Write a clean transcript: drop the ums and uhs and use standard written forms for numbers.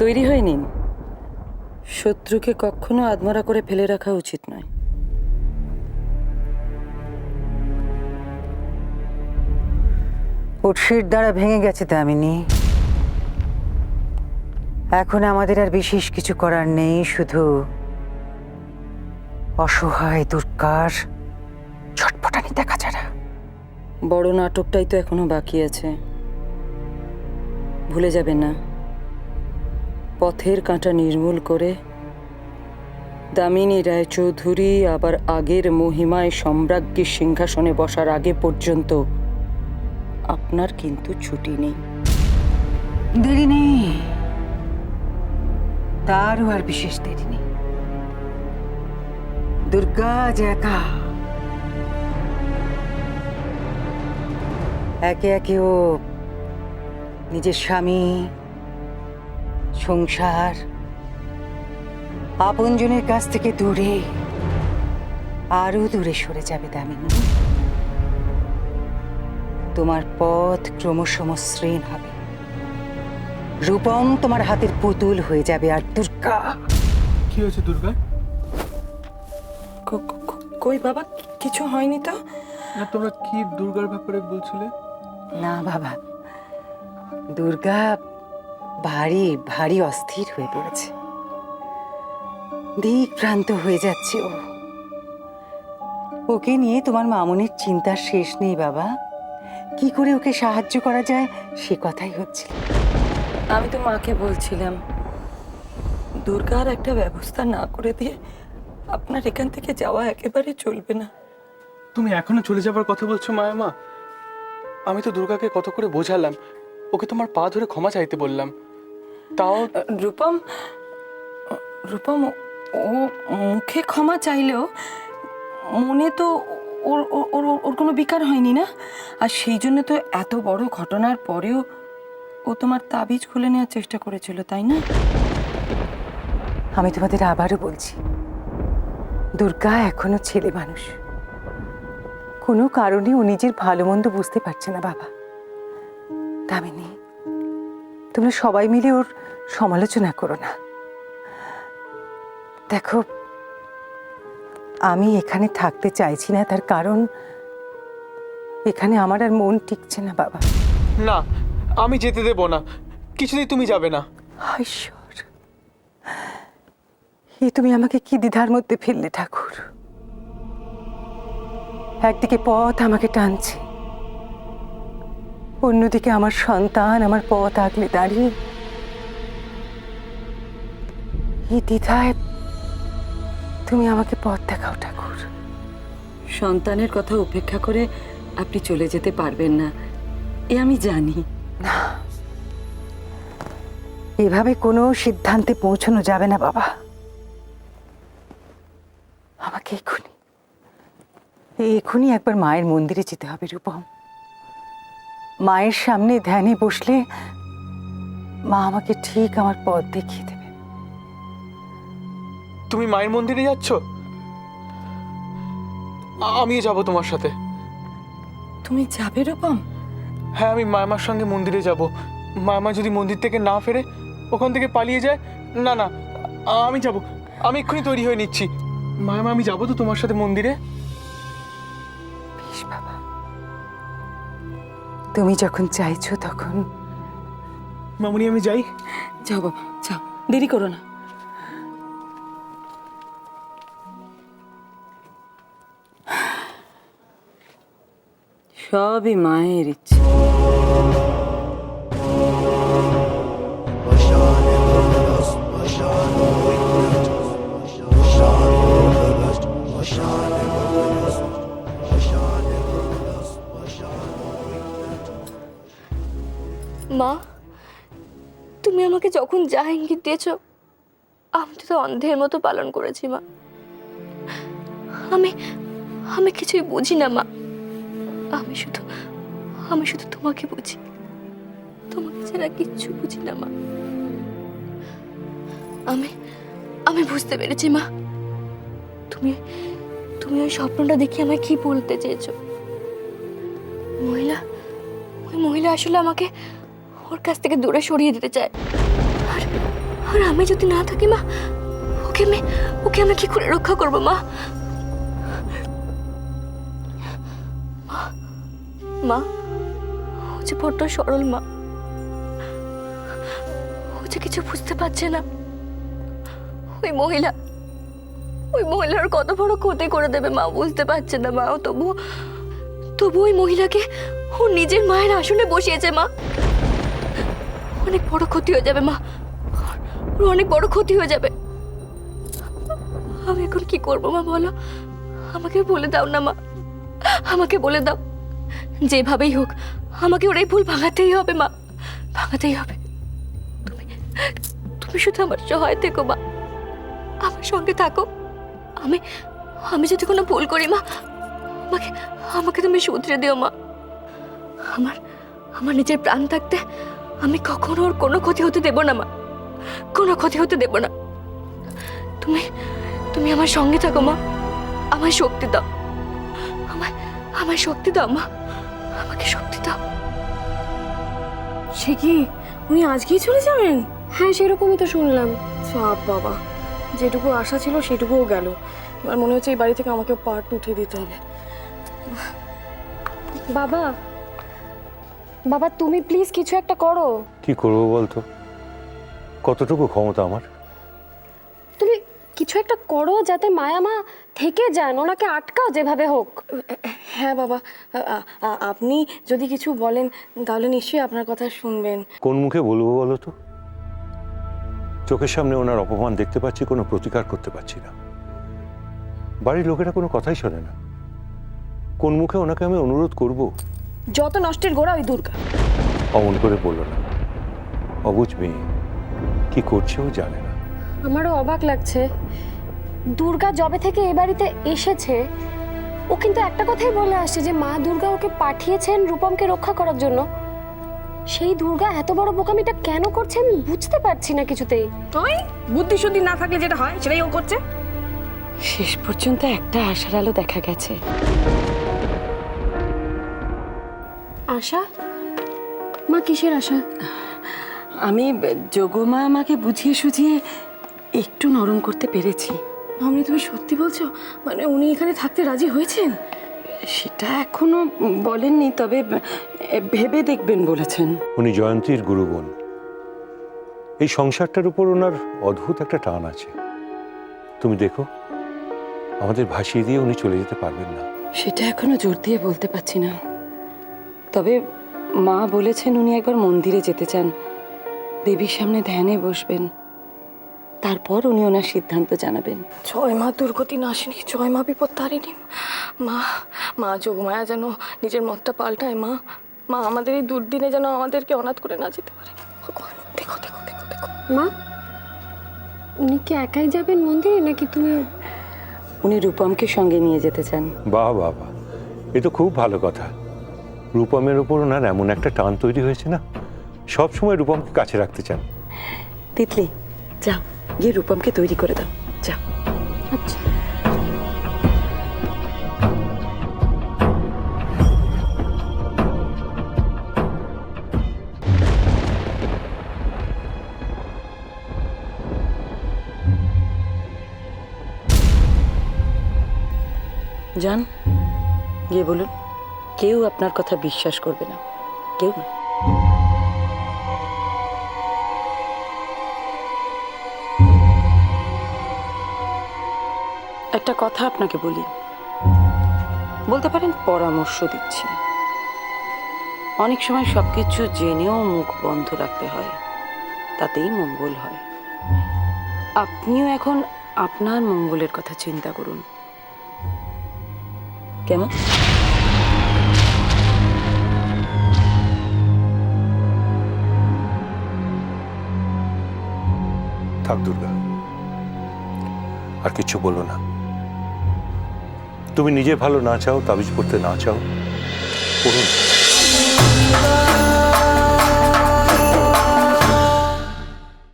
তৈরি হয়ে নিন। শত্রুকে কখনো আদমরা করে ফেলে রাখা উচিত নয়। উৎসের দ্বারা ভেঙে গেছে দামিনী। এখন আমাদের আর বিশেষ কিছু করার নেই, শুধু অসহায় দুর্গার ছটফটানি দেখা ছাড়া। বড় নাটকটাই তো এখনো বাকি আছে, ভুলে যাবেন না। পথের কাঁটা নির্মূল করে দামিনী রায়চৌধুরী আবার আগের মহিমায় সম্রাজ্ঞীর সিংহাসনে বসার আগে পর্যন্ত আপনার কিন্তু ছুটি নেই। দেরি নেই, তারও আর বিশেষ দেরি নেই। দুর্গা আজ একা, একে একে ও নিজের স্বামী, সংসার, আপনজনের কাছ থেকে দূরে, আরো দূরে সরে যাবে দামিনী। তোমার পথ ক্রমশ মসৃণ হবে, রূপম তোমার হাতের পুতুল হয়ে যাবে। আর দুর্গা, কি হয়েছে দুর্গা? কই বাবা, কিছু হয়নি তো? না, তোমরা কি দুর্গার ব্যাপারে বলছিলে? না বাবা, দুর্গা ভারী ভারী অস্থির হয়ে পড়েছে, দিক ভ্রান্ত হয়ে যাচ্ছে ও। ওকে নিয়ে তোমার মামুনির চিন্তার শেষ নেই বাবা। কি করে ওকে সাহায্য করা যায় সে কথাই হচ্ছে। আমি তো মাকে বলছিলাম, দুর্গার একটা ব্যবস্থা না করে দিয়ে আপনার এখান থেকে যাওয়া একেবারে চলবে না। তুমি এখনো চলে যাবার কথা বলছো মায়া মা? আমি তো দুর্গাকে কত করে বোঝালাম, ওকে তোমার পা ধরে ক্ষমা চাইতে বললাম, তাও রূপম, রূপম ও মুখে ক্ষমা চাইলেও মনে তো ওর ওর ওর কোনো বিকার হয়নি না। আর সেই জন্য তো এত বড় ঘটনার পরেও ও তোমার তাবিজ খুলে নেওয়ার চেষ্টা করেছিল, তাই না? আমি তোমাদের আবারও বলছি, দুর্গা এখনো ছেলে মানুষ, কোনো কারণে ও নিজের ভালো মন্দ বুঝতে পারছে না বাবা। দামিনী, তোমরা সবাই মিলে ওর সমালোচনা করো না। দেখো, আমি এখানে থাকতে চাইছি না, তার কারণ এখানে আমার আর মন টিকছে না বাবা। না, আমি যেতে দেব না, কিছুতেই তুমি যাবে না। ঈশ্বর, এ তুমি আমাকে কি দ্বিধার মধ্যে ফেললে ঠাকুর। একদিকে পথ আমাকে টানছে, অন্যদিকে আমার সন্তান আমার পথ আগলে দাঁড়িয়ে। এই দ্বিধায় তুমি আমাকে পথ দেখাও ঠাকুর। সন্তানের কথা উপেক্ষা করে আপনি চলে যেতে পারবেন না, এ আমি জানি। না, এভাবে কোনো সিদ্ধান্তে পৌঁছানো যাবে না বাবা। আমাকে এক্ষুনি একবার মায়ের মন্দিরে যেতে হবে রূপম। মায়ের সামনে ধ্যানে বসলে মা আমাকে ঠিক আমার পথ দেখিয়ে দেবে। তুমি মায়ের মন্দিরে যাচ্ছ? আমিও যাব তোমার সাথে। তুমি যাবে রূপম? হ্যাঁ, আমি মায়ামার সঙ্গে মন্দিরে যাব। মায়ামা যদি মন্দির থেকে না ফেরে, ওখান থেকে পালিয়ে যায়, না না, আমি যাব। আমি এক্ষুনি তৈরি হয়ে নিচ্ছি। মায়ামা, আমি যাবো তো তোমার সাথে মন্দিরে। বেশ বাবা, তুমি যখন চাইছো তখন। মামুনি, আমি যাই। যাও বাবা, যাও, দেরি করো না। সবই মায়ের ইচ্ছে। মা, তুমি আমাকে যখন যা ইঙ্গিত দিয়েছো আমি তো অন্ধের মতো পালন করেছি মা। আমি আমি কিছুই বুঝি না মা। আমি শুধু তোমাকে বুঝি, তোমাকে ছাড়া কিচ্ছু বুঝি না মা। আমি বুঝতে পেরেছি মা, তুমি তুমি ওই স্বপ্নটা দেখে আমায় কি বলতে চেয়েছো। ওই মহিলা আসলে আমাকে ওর কাছ থেকে দূরে সরিয়ে দিতে চায়। আর আর আমি যদি না থাকি মা, ওকে আমি কি করে রক্ষা করবো মা? মা, ও যে বড্ড সরল মা, ও যে কিছু বুঝতে পারছে না। ওই মহিলার কত বড় ক্ষতি করে দেবে মা, বুঝতে পারছে না মা। ও তবু ওই মহিলাকে ও নিজের মায়ের আসনে বসিয়েছে মা। অনেক বড় ক্ষতি হয়ে যাবে মা, ওর অনেক বড় ক্ষতি হয়ে যাবে। আমি এখন কি করবো মা বলো? আমাকে বলে দাও না মা, আমাকে বলে দাও। যেভাবেই হোক আমাকে ওর এই ভুল ভাঙাতেই হবে মা, ভাঙাতেই হবে। তুমি শুধু আমার সহায় থেকো মা, আমার সঙ্গে থাকো। আমি যদি কোনো ভুল করি মা, আমাকে তুমি শুধরে দিও মা। আমার নিজের প্রাণ থাকতে আমি কখনো ওর কোনো ক্ষতি হতে দেব না মা, কোনো ক্ষতি হতে দেব না। তুমি আমার সঙ্গে থাকো মা, আমায় শক্তি দাও, আমায় শক্তি দাও মা, আমাকে শক্তি দাও। সে কি উনি আজকেই চলে যাবেন? হ্যাঁ, সেরকমই তো শুনলাম। চাপ বাবা, যেটুকু আশা ছিল সেটুকুও গেল। এবার মনে হচ্ছে এই বাড়ি থেকে আমাকে পার্ট উঠিয়ে দিতে হবে। বাবা, বাবা তুমি প্লিজ কিছু একটা করো। কি করবো বলতো? কতটুকু ক্ষমতা আমার? তুমি কিছু একটা করো যাতে মায়া মা থেকে যান, ওনাকে আটকাও যেভাবে হোক। হ্যাঁ বাবা, আপনি যদি কিছু বলেন তাহলে নিশ্চয়ই আপনার কথা শুনবেন। কোন মুখে বলবো বলো তো? চোখের সামনে ওনার অপমান দেখতে পাচ্ছি, কোনো প্রতিকার করতে পারছি না। বাড়ির লোকেরা কোনো কথাই শোনে না। কোন মুখে ওনাকে আমি অনুরোধ করব? যত নষ্টের গোড়া ওই দুর্গা। অমন করে বললো না, অবুঝ মেয়ে, কি করছে ও জানে না। আমারও অবাক লাগছে, দুর্গা যবে থেকে এ বাড়িতে এসেছে ও কিন্তু একটা কথাই বলে আসছে যে মা দুর্গা ওকে পাঠিয়েছেন রূপমকে রক্ষা করার জন্য। সেই দুর্গা এত বড় বোকামিটা কেন করছে আমি বুঝতে পারছি না কিছুতেই। ওই বুদ্ধি শুদ্ধি না থাকলে যেটা হয় সেটাই ও করছে। শেষ পর্যন্ত একটা আশার আলো দেখা গেছে। আশা? মা কিসের আশা? আমি যোগমা আমাকে বুঝিয়ে সুঝিয়ে একটু নরম করতে পেরেছি। মামনি তুমি সত্যি বলছো? মানে উনি এখানে থাকতে রাজি হয়েছেন? সেটা এখনো বলেননি, তবে ভেবে দেখবেন বলেছেন। উনি জয়ন্তীর গুরু বোন। এই সংসারটার উপর ওনার অদ্ভুত একটা টান আছে। তুমি দেখো, আমাদের ভাসিয়ে দিয়ে উনি চলে যেতে পারবেন না। সেটা এখনো জোর দিয়ে বলতে পারছি না, তবে মা বলেছেন উনি একবার মন্দিরে যেতে চান, দেবীর সামনে ধ্যানে বসবেন, তারপর উনি ওনার সিদ্ধান্ত জানাবেন। জয় মা দুর্গতি নাশিনী, জয় মা বিপদ তারিণী। মা যোগমায়া যেন নিজের মতটা পাল্টায়। মা আমাদের এই দুর্দিনে যেন আমাদেরকে অনাথ করে না যেতে পারে। ভগবান, দেখো দেখো দেখো দেখো। মা, উনি কি একাই যাবেন মন্দিরে নাকি তুমি? উনি রূপমকে সঙ্গে নিয়ে যেতে চান। বাহ বাহ বাহ, এ তো খুব ভালো কথা। রূপমের ওপর ওনার এমন একটা টান তৈরি হয়েছে না, সব সময় রূপমকে কাছে রাখতে চান। তিতলি, যাও গিয়ে রূপমকে তৈরি করে দাও, যাও। আচ্ছা। যান, গিয়ে বলুন কেউ আপনার কথা বিশ্বাস করবে না, কেউ না। একটা কথা আপনাকে বলি, বলতে পারেন পরামর্শ দিচ্ছি। অনেক সময় সবকিছু জেনেও মুখ বন্ধ রাখতে হয়, তাতেই মঙ্গল হয়। আপনিও এখন আপনার মঙ্গলের কথা চিন্তা করুন, কেমন? থাক দুর্গা, আর কিছু বলো না। তুমি নিজে ভালো না চাও, তাবিজ করতে না চাও, করো না।